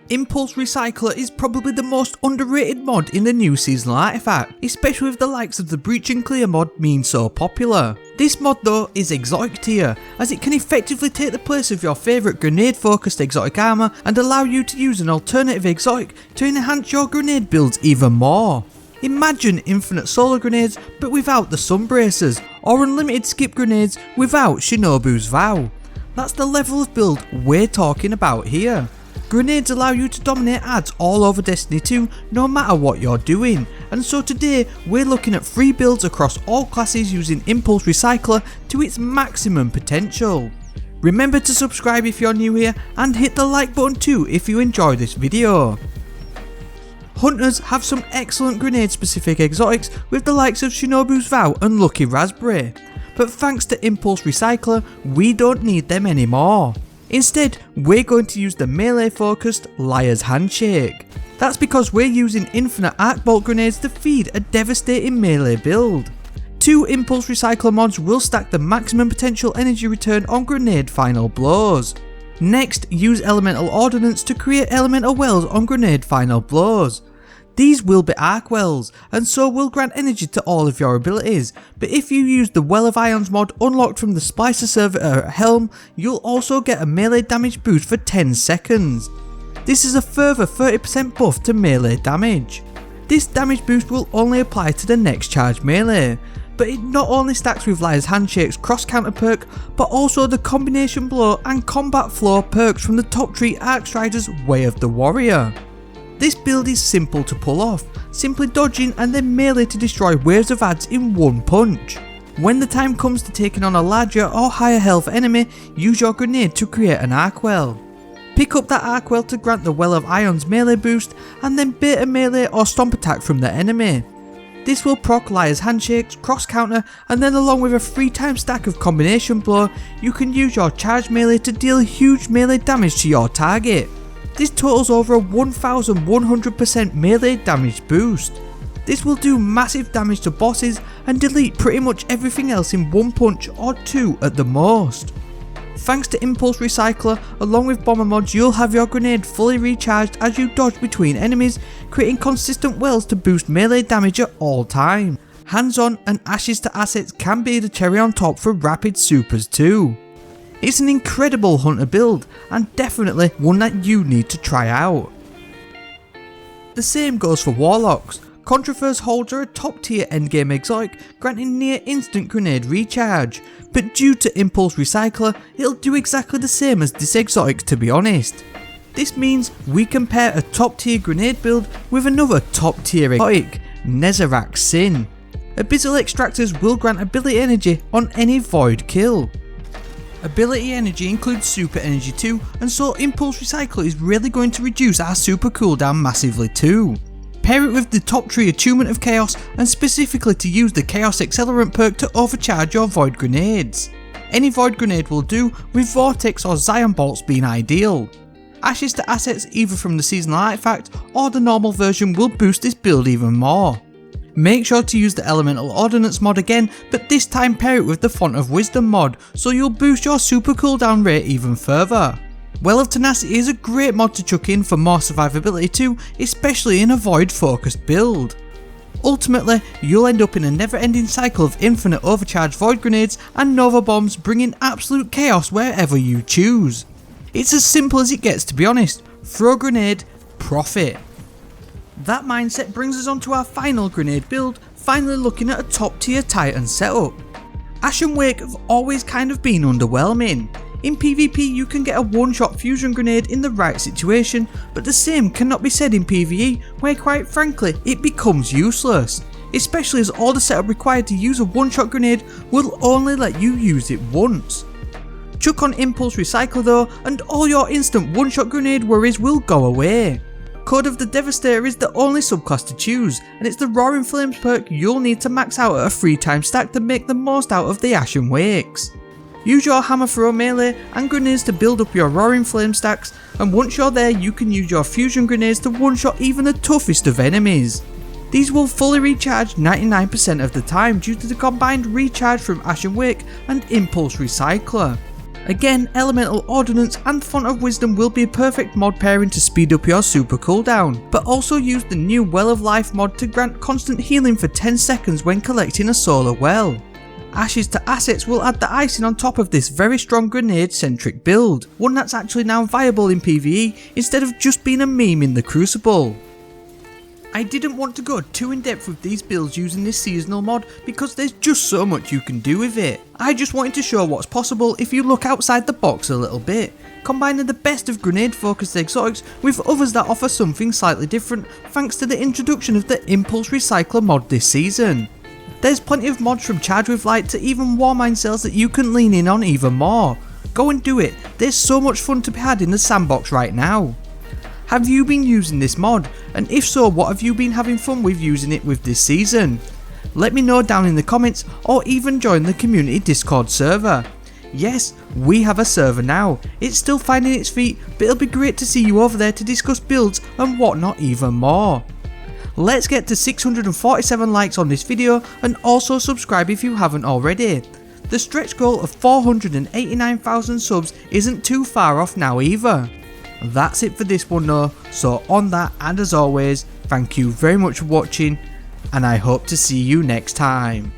Impulse Recycler is probably the most underrated mod in the new seasonal artifact, especially with the likes of the Breach and Clear mod being so popular. This mod though is exotic tier, as it can effectively take the place of your favourite grenade focused exotic armour and allow you to use an alternative exotic to enhance your grenade builds even more. Imagine infinite solar grenades but without the sun bracers, or unlimited skip grenades without Shinobu's Vow. That's the level of build we're talking about here. Grenades allow you to dominate ads all over Destiny 2 no matter what you're doing, and so today we're looking at 3 builds across all classes using Impulse Recycler to its maximum potential. Remember to subscribe if you're new here and hit the like button too if you enjoy this video. Hunters have some excellent grenade specific exotics with the likes of Shinobu's Vow and Lucky Raspberry, but thanks to Impulse Recycler we don't need them anymore. Instead, we're going to use the melee focused Liar's Handshake. That's because we're using infinite arc bolt grenades to feed a devastating melee build. 2 Impulse Recycler mods will stack the maximum potential energy return on grenade final blows. Next, use Elemental Ordnance to create Elemental Wells on grenade final blows. These will be arc wells, and so will grant energy to all of your abilities, but if you use the Well of Ions mod unlocked from the Splicer server at Helm, you'll also get a melee damage boost for 10 seconds. This is a further 30% buff to melee damage. This damage boost will only apply to the next charge melee, but it not only stacks with Liar's Handshake's cross counter perk, but also the combination blow and combat flow perks from the top 3 Arcstrider's Way of the Warrior. This build is simple to pull off, simply dodging and then melee to destroy waves of ads in one punch. When the time comes to taking on a larger or higher health enemy, use your grenade to create an arc well. Pick up that arc well to grant the Well of Ions melee boost and then bait a melee or stomp attack from the enemy. This will proc Liar's Handshake's cross counter, and then along with a 3-time stack of combination blow, you can use your charge melee to deal huge melee damage to your target. This totals over a 1100% melee damage boost. This will do massive damage to bosses and delete pretty much everything else in 1 punch or 2 at the most. Thanks to Impulse Recycler, along with bomber mods, you'll have your grenade fully recharged as you dodge between enemies, creating consistent wells to boost melee damage at all times. Hands on and Ashes to Assets can be the cherry on top for rapid supers too. It's an incredible hunter build, and definitely one that you need to try out. The same goes for Warlocks. Contraverse holds are a top tier endgame exotic, granting near instant grenade recharge, but due to Impulse Recycler, it'll do exactly the same as this exotic to be honest. This means we can pair a top tier grenade build with another top tier exotic, Nezarac's Sin. Abyssal Extractors will grant ability energy on any void kill. Ability energy includes super energy too, and so Impulse Recycler is really going to reduce our super cooldown massively too. Pair it with the top 3 Attunement of Chaos, and specifically to use the Chaos Accelerant perk to overcharge your void grenades. Any void grenade will do, with Vortex or Zion bolts being ideal. Ashes to Assets either from the seasonal artifact or the normal version will boost this build even more. Make sure to use the Elemental Ordnance mod again, but this time pair it with the Font of Wisdom mod, so you'll boost your super cooldown rate even further. Well of Tenacity is a great mod to chuck in for more survivability too, especially in a void focused build. Ultimately, you'll end up in a never ending cycle of infinite overcharged void grenades and Nova bombs, bringing absolute chaos wherever you choose. It's as simple as it gets, to be honest. Throw a grenade, profit. That mindset brings us on to our final grenade build, finally looking at a top tier Titan setup. Ashwake have always kind of been underwhelming. In PvP you can get a one-shot fusion grenade in the right situation, but the same cannot be said in PvE, where quite frankly it becomes useless, especially as all the setup required to use a one-shot grenade will only let you use it once. Chuck on Impulse Recycler though, and all your instant one-shot grenade worries will go away. Code of the Devastator is the only subclass to choose, and it's the Roaring Flames perk you'll need to max out at a 3-time stack to make the most out of the Ashwakes. Use your hammer throw melee and grenades to build up your Roaring Flame stacks, and once you're there you can use your fusion grenades to one-shot even the toughest of enemies. These will fully recharge 99% of the time due to the combined recharge from Ashwake and Impulse Recycler. Again, Elemental Ordnance and Font of Wisdom will be a perfect mod pairing to speed up your super cooldown, but also use the new Well of Life mod to grant constant healing for 10 seconds when collecting a solar well. Ashes to Assets will add the icing on top of this very strong grenade centric build, one that's actually now viable in PvE instead of just being a meme in the Crucible. I didn't want to go too in depth with these builds using this seasonal mod because there's just so much you can do with it. I just wanted to show what's possible if you look outside the box a little bit, combining the best of grenade focused exotics with others that offer something slightly different thanks to the introduction of the Impulse Recycler mod this season. There's plenty of mods from Charge with Light to even Warmine cells that you can lean in on even more. Go and do it, there's so much fun to be had in the sandbox right now. Have you been using this mod, and if so, what have you been having fun with using it with this season? Let me know down in the comments or even join the community Discord server. Yes, we have a server now, it's still finding its feet, but it'll be great to see you over there to discuss builds and whatnot even more. Let's get to 647 likes on this video and also subscribe if you haven't already. The stretch goal of 489,000 subs isn't too far off now either. That's it for this one though, so on that, and as always, thank you very much for watching and I hope to see you next time.